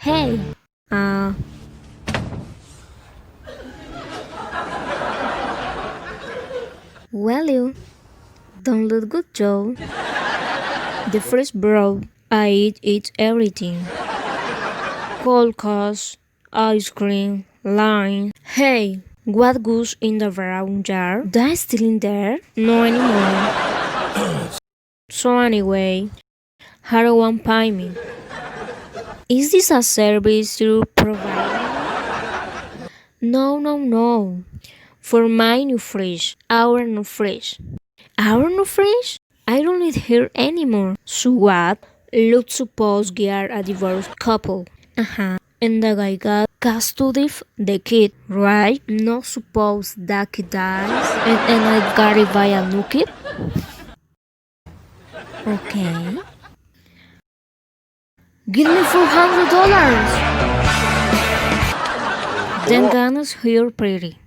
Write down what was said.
Hey, uh, well, you don't look good, Joe. The first bro I eat everything. Cold cuts, ice cream, line. Hey, what goes in the brown jar? That still in there? No anymore. So anyway, how do one pay me? Is this a service you provide? No, no, no. For my new fridge, our new fridge. Our new fridge? I don't live here anymore. So what? Let's suppose we are a divorced couple. And the guy got custody of the kid, right? Not suppose that kid dies and I gotta buy a new kid? Okay. Give me $400. Then Ghana's here pretty.